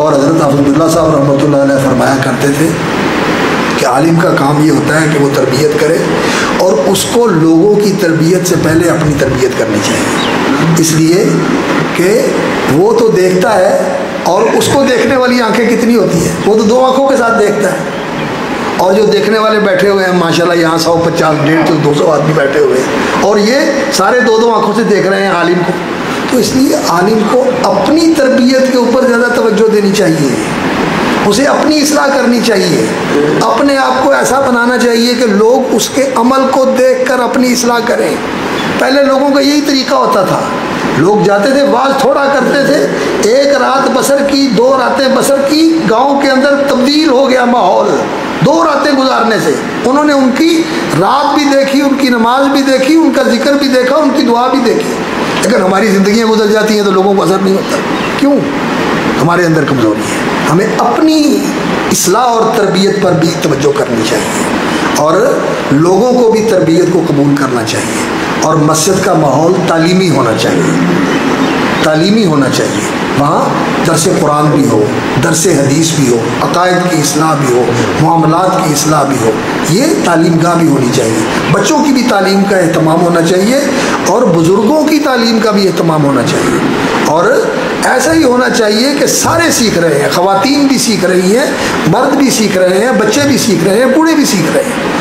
اور حضرت حافظ اللہ صاحب رحمۃ اللہ علیہ فرمایا کرتے تھے کہ عالم کا کام یہ ہوتا ہے کہ وہ تربیت کرے، اور اس کو لوگوں کی تربیت سے پہلے اپنی تربیت کرنی چاہیے، اس لیے کہ وہ تو دیکھتا ہے، اور اس کو دیکھنے والی آنکھیں کتنی ہوتی ہیں، وہ تو 2 آنکھوں کے ساتھ دیکھتا ہے، اور جو دیکھنے والے بیٹھے ہوئے ہیں ماشاءاللہ یہاں 150 150 200 آدمی بیٹھے ہوئے ہیں، اور یہ سارے 2 آنکھوں سے دیکھ رہے ہیں عالم کو. تو اس لیے عالم کو اپنی تربیت کے اوپر زیادہ توجہ دینی چاہیے، اسے اپنی اصلاح کرنی چاہیے، اپنے آپ کو ایسا بنانا چاہیے کہ لوگ اس کے عمل کو دیکھ کر اپنی اصلاح کریں. پہلے لوگوں کا یہی طریقہ ہوتا تھا، لوگ جاتے تھے واز تھوڑا کرتے تھے، 1 رات بسر کی 2 راتیں بسر کی، گاؤں کے اندر تبدیل ہو گیا ماحول 2 راتیں گزارنے سے. انہوں نے ان کی رات بھی دیکھی، ان کی نماز بھی دیکھی، ان کا ذکر بھی دیکھا، ان کی دعا بھی دیکھی. اگر ہماری زندگیاں گزر جاتی ہیں تو لوگوں کو اثر نہیں ہوتا. کیوں؟ ہمارے اندر کمزوری ہے. ہمیں اپنی اصلاح اور تربیت پر بھی توجہ کرنی چاہیے، اور لوگوں کو بھی تربیت کو قبول کرنا چاہیے، اور مسجد کا ماحول تعلیمی ہونا چاہیے، تعلیمی ہونا چاہیے. وہاں درس قرآن بھی ہو، درس حدیث بھی ہو، عقائد کی اصلاح بھی ہو، معاملات کی اصلاح بھی ہو. یہ تعلیم گاہ بھی ہونی چاہیے. بچوں کی بھی تعلیم کا اہتمام ہونا چاہیے، اور بزرگوں کی تعلیم کا بھی اہتمام ہونا چاہیے. اور ایسا ہی ہونا چاہیے کہ سارے سیکھ رہے ہیں، خواتین بھی سیکھ رہی ہیں، مرد بھی سیکھ رہے ہیں، بچے بھی سیکھ رہے ہیں، بوڑھے بھی سیکھ رہے ہیں.